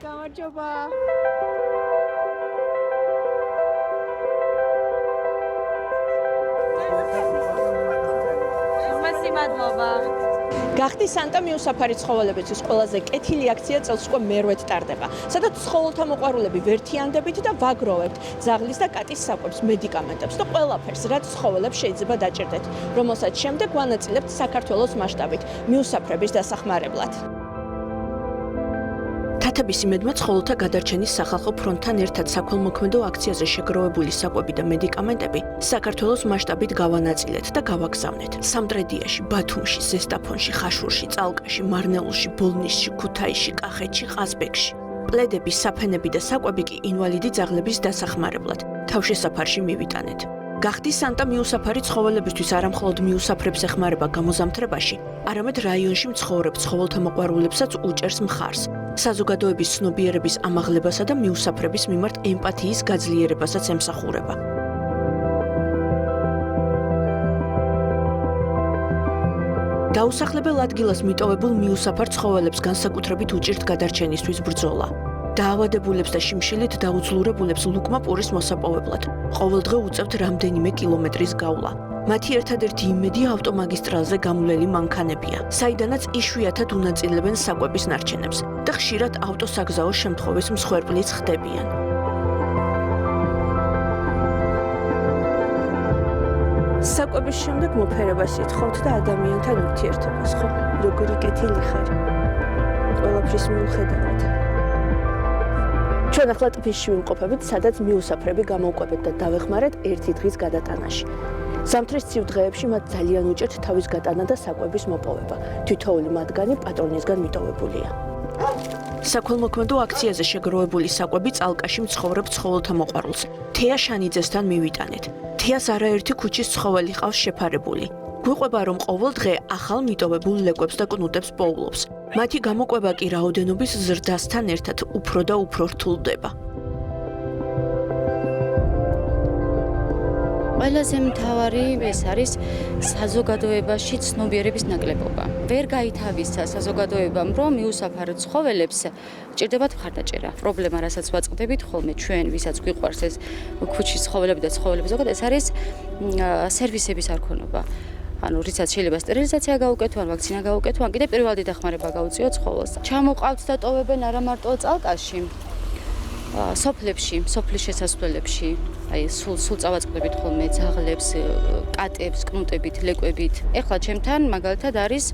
გამარჯობა. მადლობა. გახდი სანტა მიუსაფარი ცხოველებისთვის ყველაზე კეთილი აქცია წელს უკვე მერვედ ტარდება, სადაც ცხოველთა მოყვარულები ვერთიანდებით და ვაგროვებთ ძაღლის და კატის საკვებს, მედიკამენტებს და ყველაფერს, რაც ცხოველებს შეიძლება დაჭირდეთ, რომელსაც შემდეგ ვანაწილებთ საქართველოს მასშტაბით მიუსაფრების დასახმარებლად. თათების იმედმა ცხოველთა გადარჩენის სახალხო ფრონტთან ერთად საქველმოქმედო აქციაზე შეგროვებული საკვები და მედიკამენტები საქართველოს მასშტაბით გავანაწილეთ და გავაგზავნეთ. სამტრედიაში, ბათუმში, ზესტაფონში, ხაშურში, წალკაში, მარნეულში, ბოლნისში, ქუთაისში, კახეთში, ყაზბეგში. პლედები, საფენები და საკვები კი ინვალიდი ძაღლების დასახმარებლად თავშესაფარში მივიტანეთ. გახდი სანტა მიუსაფარი ცხოველებისთვის არამხოლოდ მიუსაფრებს ეხმარება გამოზამთრებაში, არამედ რაიონში მცხოვრებ ცხოველთა მოყვარულებსაც უჭერს მხარს. საზოგადოების ცნობიერების ამაღლებასა და მიუსაფრების მიმართ ემპათიის გაძლიერებასაც ემსახურება. დაუსახლებელ ადგილას მიტოვებულ მიუსაფარ ცხოველებს განსაკუთრებით უჭირთ გადარჩენისთვის ბრძოლა. დაავადებულებს და შიმშილით დაუძლურებულებს ლუკმა პურის მოსაპოვებლად ყოველდღე უწევთ რამდენიმე კილომეტრის გავლა. მათი ერთადერთი იმედი ავტომაგისტრალზე გამვლელი მანქანებია, საიდანაც იშვიათად უნაწილებენ საკვების ნარჩენებს და ხშირად ავტოსაგზაო შემთხვევის მსხვერპლიც ხდებიან. საკვების შემდეგ მოფერებას ითხოვთ და ადამიანთან ურთიერთობას, ხო? როგორი კეთილი ხარ. ყველაფრის მიუხედავად. ჩვენ ახლა ტბისში ვიმყოფებით, სადაც მიუსაფრები გამოვკვებეთ და დავეხმარეთ ერთი დღის გადატანაში. ზამთრის ცივ დღეებში მათ ძალიან უჭერთ თავის გატანა და საკვების მოპოვება. თითოეული მათგანი პატრონისგან მიტოვებულია. საქველმოქმედო აქციაზე შეგროვებული საკვები წალკაში მცხოვრებ ცხოველთა მოყვარულს თეა შანიძესთან მივიტანეთ. თეას არაერთი ქუჩის ცხოველი ყავს შეფარებული. გვიყვება, რომ ყოველ დღე ახალ მიტოვებულ ლეკვებს და კნუტებს პოულობს. მათი გამოკვება კი რაოდენობის ზრდასთან ერთად უფრო და უფრო რთულდება. ყველაზე მთავარი ეს არის საზოგადოებაში ცნობიერების ნაკლებობა. ვერ გაითავისცა საზოგადოებამ, რომ მიუსაფარ ცხოველებს ჭირდებათ მხარდაჭერა. პრობლემა, რასაც ვაწყდებით ხოლმე ჩვენ, ვისაც გვიყვარს ეს ქუჩის ცხოველები და ცხოველები ზოგადად, ეს არის სერვისების არქონობა. ანუ რითაც შეიძლება სტერილიზაცია გაუკეთო, ან ვაქცინა გაუკეთო, ან კიდე პირველადი დახმარება გაუწიოთ ცხოველს. ჩამოყავთ და ტოვებენ არა მარტო წალკაში, სოფლებში, სოფლის შესასვლელებში, აი სულ წავაწყდებით ხოლმე ძაღლებს, კატებს, კნუტებით, ლეკვებით. ეხლა ჩემთან მაგალითად არის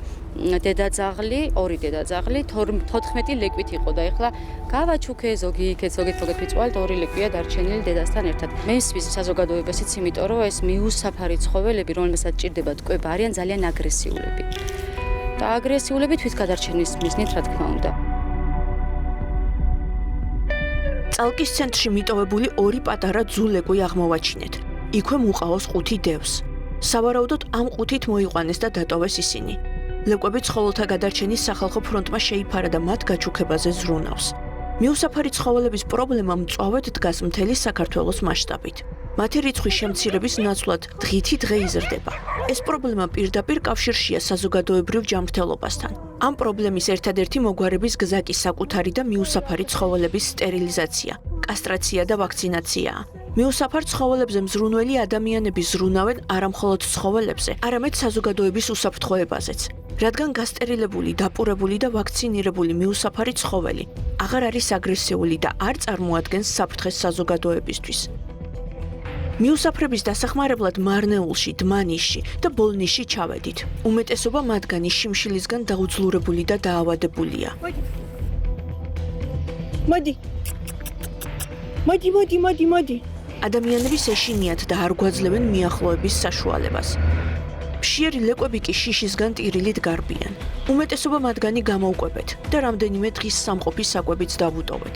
დედაძაღლი, ორი დედაძაღლი, 14 ლეკვით იყო და ეხლა გავაჩუქე ზოგი იქეთ, ზოგი მიწვალთ, ორი ლეკვია დარჩენილი დედასთან ერთად. მესმის საზოგადოებასაც, იმიტომ რომ ეს მიუსაფარი ცხოველები, რომელსაც ჭირდება ტყვება, არიან ძალიან აგრესიულები. და აგრესიულები თვით გადარჩენის მიზნით, რა თქმა უნდა. წალკის ცენტრში მიტოვებული ორი პატარა ძულეკვი აღმოვაჩინეთ. იქვე მუყაოს 5 დევს. სავარაუდოდ ამ 5-ით მოიყვანეს და დატოვეს ისინი. ლეკვები ცხოველთა გადარჩენის სახალხო ფრონტმა შეიფარა და მათ გაჩუქებაზე ზრუნავს. მიუსაფარი ცხოველების პრობლემა მწვავედ დგას მთელი საქართველოს მასშტაბით. მათი რიცხვის შემცირების ნაცვლად დღითი დღე იზრდება. ეს პრობლემა პირდაპირ კავშირშია საზოგადოებრივ ჯანმრთელობასთან. ამ პრობლემის ერთადერთი მოგვარების გზა კი საკუთარი და მიუსაფარი ცხოველების სტერილიზაცია, კასტრაცია და ვაქცინაციაა. მიუსაფარ ცხოველებზე მზრუნველი ადამიანები ზრუნავენ არამხოლოდ ცხოველებზე, არამედ საზოგადოების უსაფრთხოებაზეც. რადგან გასტერილებული, დაპურებული და ვაქცინირებული მიუსაფარი ცხოველი აღარ არის აგრესიული და არ წარმოადგენს საფრთხეს საზოგადოებისთვის. მიუსაფრების დასახმარებლად მარნეულში, დმანისში და ბოლნისში ჩავედით. უმეტესობა მათგანი შიმშილისგან დაუძლურებული და დაავადებულია. მოდი. ადამიანები ეშინიათ და არ გვაძლევენ მიახლოების საშუალებას. მშიერი ლეკვები კი შიშისგან ტირილით გარბიან. უმეტესობა მათგანი გამოვკვებეთ და რამდენიმე დღის სამყოფი საკვებიც დავუტოვეთ.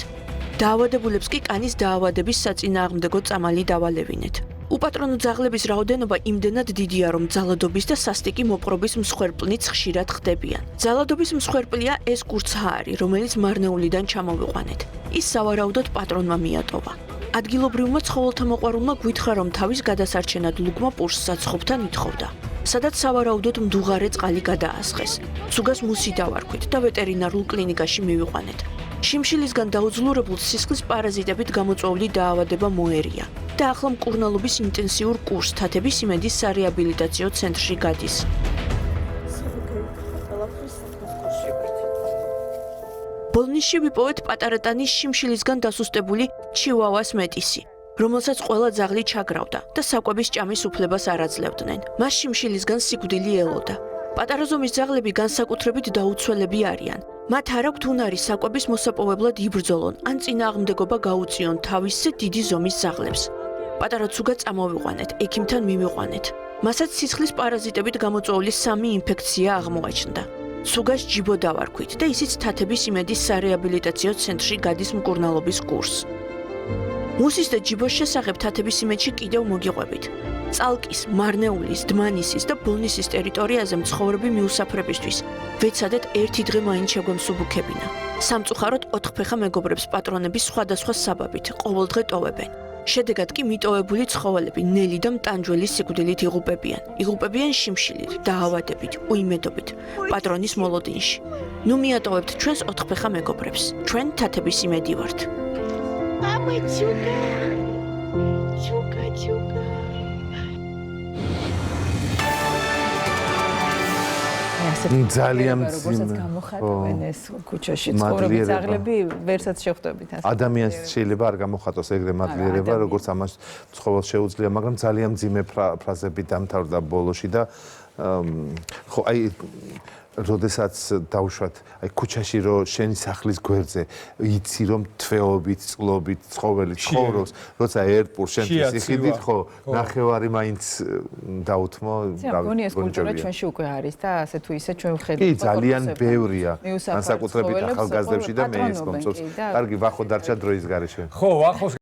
დაავადებულებს კი კანის დაავადების საწინააღმდეგო წამალი დავალევინეთ. უპატრონო ძაღლების რაოდენობა იმდენად დიდია, რომ ძალადობის და სასტიკი მოპყრობის მსხვერპლნიც ხშირად ხდებიან. ძალადობის მსხვერპლია ეს კურცჰაარი, რომელიც მარნეულიდან ჩამოვიყვანეთ. ის სავარაუდოდ პატრონმა მიატოვა. ადგილობრივმა ცხოველთა მოყვარულმა გვითხრა, რომ თავის გადასარჩენად ლუკმა პურს საცხობთან ითხოვდა. სადაც სავარაუდოდ მდუღარე წყალი გადაასხეს. ცუგას მუსი დავარქვით და ვეტერინარულ კლინიკაში მივიყვანეთ. შიმშილისგან დაუძლურებულ სისხლის პარაზიტებით გამოწვეული დაავადება მოერია და ახლა მკურნალობის ინტენსიურ კურსს თათების იმედის სარეაბილიტაციო ცენტრში გადის. ბოლნისში ვიპოვეთ პატარა ტანის შიმშილისგან დასუსტებული ჩიუაუას მეტისი, რომელსაც ყველა ძაღლი ჩაგრავდა და საკვების ჭამის უფლებას არ აძლევდნენ. მას შიმშილისგან სიკვდილი ელოდა. პატარა ზომის ძაღლები განსაკუთრებით დაუცველები არიან. მათ არ აქვთ უნარი საკვების მოსაპოვებლად იბრძოლონ ან წინააღმდეგობა გაუწიონ თავისზე დიდი ზომის ძაღლებს. პატარა ცუგა წამოვიყვანეთ, ექიმთან მივიყვანეთ. მასაც სისხლის პარაზიტებით გამოწვეული 3 ინფექცია აღმოაჩნდა. ცუგას ჯიბო დავარქვით და ისიც თათების იმედის სარეაბილიტაციო ცენტრში გადის მკურნალობის კურსს. მუსის და ჯიბოს შესახებ თათების იმედში კიდევ მოგიყვებით. წალკის, მარნეულის, დმანისის და ბოლნისის ტერიტორიაზე მცხოვრები მიუსაფრებისთვის ვეცადეთ ერთი დღე მაინც შეგვემსუბუქებინა. სამწუხაროდ 4 ფეხა მეგობრებს პატრონების სხვადასხვა საბაბით ყოველდღე ტოვებენ. შედეგად კი მიტოვებული ცხოველები ნელი და მტანჯველი სიკვდილით იღუპებიან. იღუპებიან შიმშილით, დაავადებით, უიმედობით, პატრონის მოლოდინში. ნუ მიატოვებთ ჩვენს 4 ფეხა მეგობრებს. ჩვენ თათების იმედი ვართ. Mama Чука. Чука. ძალიან როგორც გამოხატავენ ეს ქუჩაში ცხოვრობენ ძაღლები ვერცად შეხვდებით ასე. ადამიანს შეიძლება არ გამოხატოს ეგრე მადლიერება, როგორც ამას ცხოველს შეუძლია, მაგრამ ძალიან მძიმე ფრაზები დამთავრდა ბოლოში და ხო აი როდესაც დავუშვათ აი ქუჩაში რო შენი სახლის გვერდზე იცი რომ თვეობით, წყლობით, ცხოველი ცხოვრობს, როცა ერპურ შენთვის იხიდით, ხო, ნახევარი მაინც დაუთმო, გონი ეს კულტურა ჩვენში უკვე არის და ასე თუ ისე ჩვენ ვხედავთ. კი, ძალიან ბევრია, განსაკუთრებით ახალგაზრდებში და მე ის მომწონს. კარგი, ვახო დარჩა დროის გარეშე. ხო, ახოს